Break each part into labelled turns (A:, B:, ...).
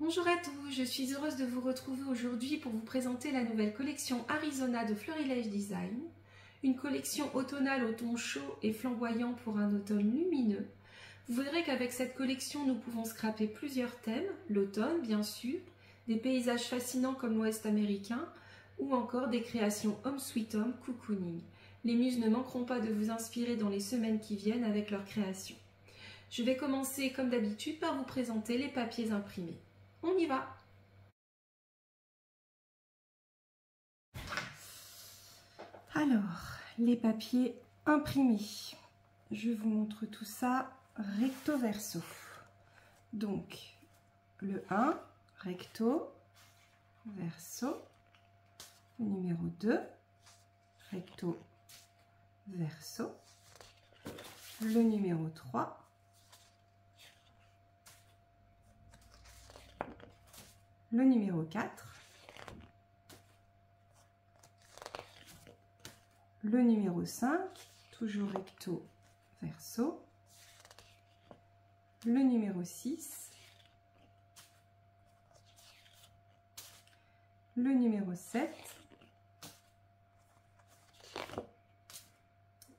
A: Bonjour à tous, je suis heureuse de vous retrouver aujourd'hui pour vous présenter la nouvelle collection Arizona de Florilège Design, une collection automnale au ton chaud et flamboyant pour un automne lumineux. Vous verrez qu'avec cette collection, nous pouvons scraper plusieurs thèmes, l'automne bien sûr, des paysages fascinants comme l'Ouest américain ou encore des créations Home Sweet Home Cocooning. Les muses ne manqueront pas de vous inspirer dans les semaines qui viennent avec leurs créations. Je vais commencer comme d'habitude par vous présenter les papiers imprimés. On y va! Alors, les papiers imprimés. Je vous montre tout ça recto verso. Donc, le 1, recto verso. Le numéro 2, recto verso. Le numéro 3. Le numéro 4. Le numéro 5, toujours recto verso. Le numéro 6. Le numéro 7.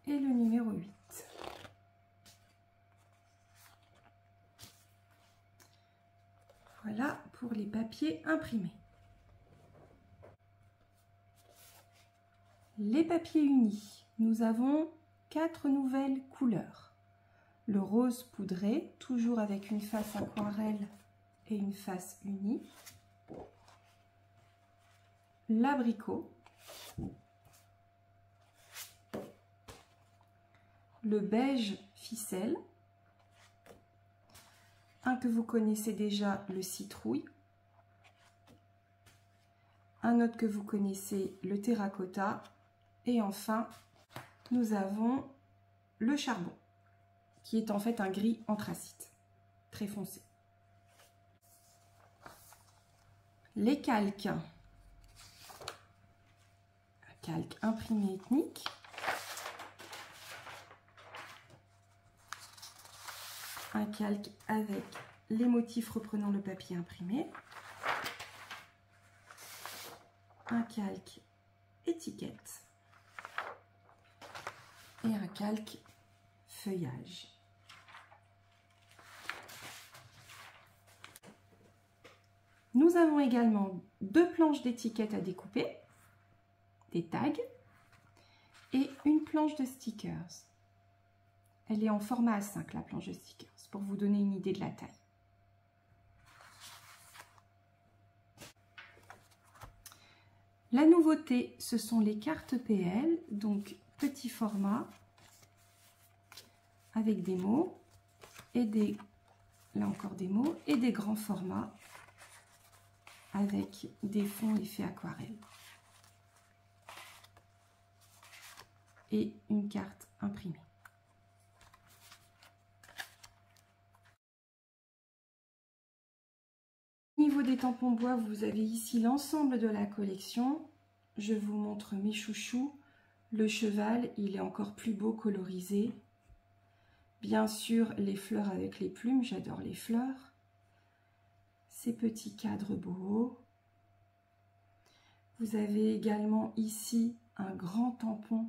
A: Et le numéro 8. Voilà pour les papiers imprimés. Les papiers unis, nous avons 4 nouvelles couleurs. Le rose poudré, toujours avec une face aquarelle et une face unie. L'abricot. Le beige ficelle. Un que vous connaissez déjà, le citrouille. Un autre que vous connaissez, le terracotta. Et enfin, nous avons le charbon, qui est en fait un gris anthracite, très foncé. Les calques. Un calque imprimé ethnique. Un calque avec les motifs reprenant le papier imprimé. Un calque étiquette. Et un calque feuillage. Nous avons également 2 planches d'étiquettes à découper, des tags et une planche de stickers. Elle est en format A5, la planche de stickers, pour vous donner une idée de la taille. La nouveauté, ce sont les cartes PL, donc petit format, avec des mots, et là encore des mots, et des grands formats, avec des fonds effet aquarelle. Et une carte imprimée. Au niveau des tampons bois, vous avez ici l'ensemble de la collection. Je vous montre mes chouchous. Le cheval, il est encore plus beau colorisé. Bien sûr, les fleurs avec les plumes, j'adore les fleurs. Ces petits cadres boho. Vous avez également ici un grand tampon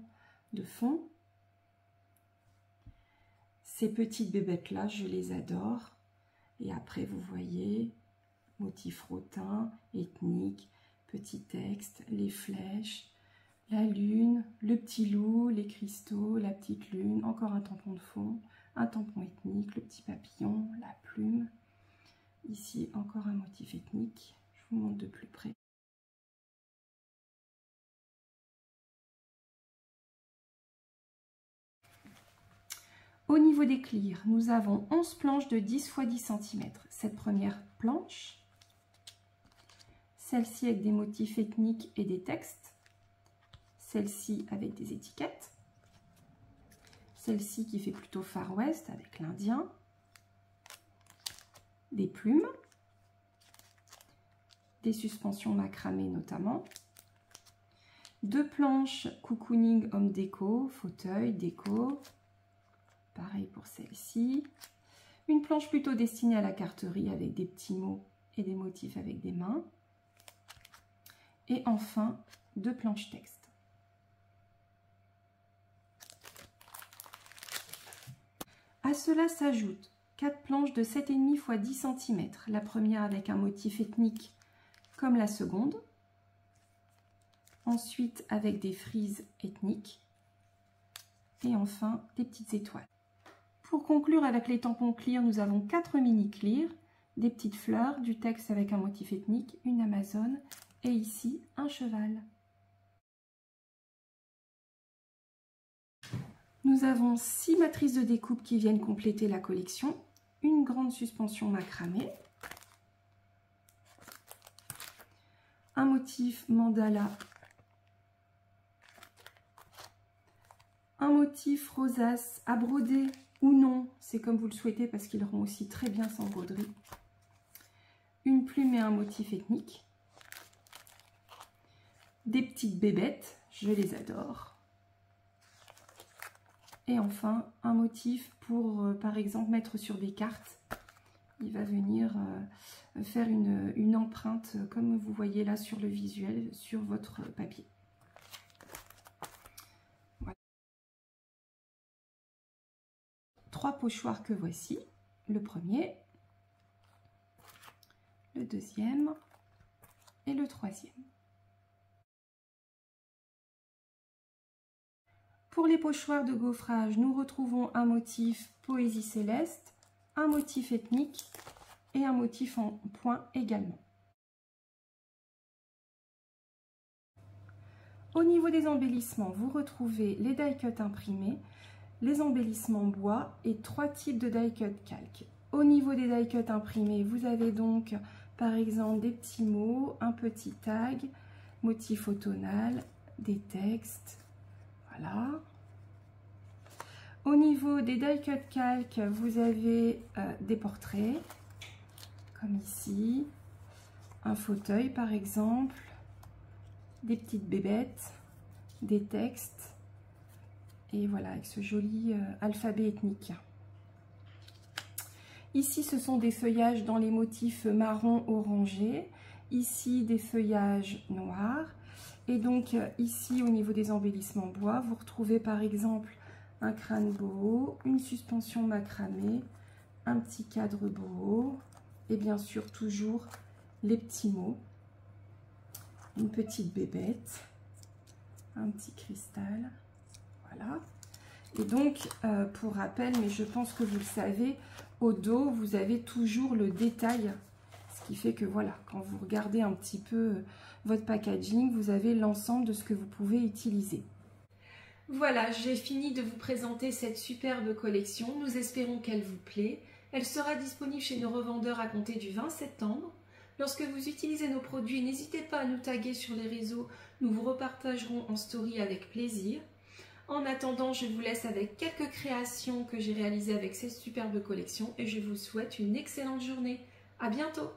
A: de fond. Ces petites bébêtes-là, je les adore. Et après, vous voyez, motif rotin, ethnique, petit texte, les flèches, la lune, le petit loup, les cristaux, la petite lune, encore un tampon de fond, un tampon ethnique, le petit papillon, la plume. Ici, encore un motif ethnique. Je vous montre de plus près. Au niveau des clears, nous avons 11 planches de 10 x 10 cm. Cette première planche, celle-ci avec des motifs ethniques et des textes, celle-ci avec des étiquettes, celle-ci qui fait plutôt Far West avec l'Indien, des plumes, des suspensions macramé notamment, 2 planches cocooning homme déco, fauteuil, déco, pareil pour celle-ci, une planche plutôt destinée à la carterie avec des petits mots et des motifs avec des mains. Et enfin, 2 planches texte. À cela s'ajoutent 4 planches de 7,5 x 10 cm. La première avec un motif ethnique comme la seconde. Ensuite avec des frises ethniques. Et enfin des petites étoiles. Pour conclure avec les tampons clear, nous avons 4 mini clear, des petites fleurs, du texte avec un motif ethnique, une amazone et ici un cheval. Nous avons 6 matrices de découpe qui viennent compléter la collection, une grande suspension macramé, un motif mandala, un motif rosace à broder ou non, c'est comme vous le souhaitez parce qu'ils rend aussi très bien sans broderie, une plume et un motif ethnique, des petites bébêtes, je les adore, et enfin un motif pour par exemple mettre sur des cartes. Il va venir faire une empreinte comme vous voyez là sur le visuel sur votre papier. Voilà. 3 pochoirs que voici, le premier, le deuxième et le troisième. Pour les pochoirs de gaufrage, nous retrouvons un motif poésie céleste, un motif ethnique et un motif en point également. Au niveau des embellissements, vous retrouvez les die-cut imprimés, les embellissements bois et 3 types de die-cut calque. Au niveau des die-cut imprimés, vous avez donc par exemple des petits mots, un petit tag, motif automnal, des textes. Voilà. Au niveau des die-cut calque, vous avez des portraits, comme ici, un fauteuil par exemple, des petites bébêtes, des textes, et voilà, avec ce joli alphabet ethnique. Ici, ce sont des feuillages dans les motifs marron orangé, ici des feuillages noirs, et donc ici au niveau des embellissements bois, vous retrouvez par exemple un crâne boho, une suspension macramé, un petit cadre boho, et bien sûr toujours les petits mots, une petite bébête, un petit cristal, voilà. Et donc pour rappel, mais je pense que vous le savez, au dos vous avez toujours le détail, ce qui fait que voilà, quand vous regardez un petit peu votre packaging, vous avez l'ensemble de ce que vous pouvez utiliser. Voilà, j'ai fini de vous présenter cette superbe collection. Nous espérons qu'elle vous plaît. Elle sera disponible chez nos revendeurs à compter du 20 septembre. Lorsque vous utilisez nos produits, n'hésitez pas à nous taguer sur les réseaux. Nous vous repartagerons en story avec plaisir. En attendant, je vous laisse avec quelques créations que j'ai réalisées avec cette superbe collection et je vous souhaite une excellente journée. À bientôt!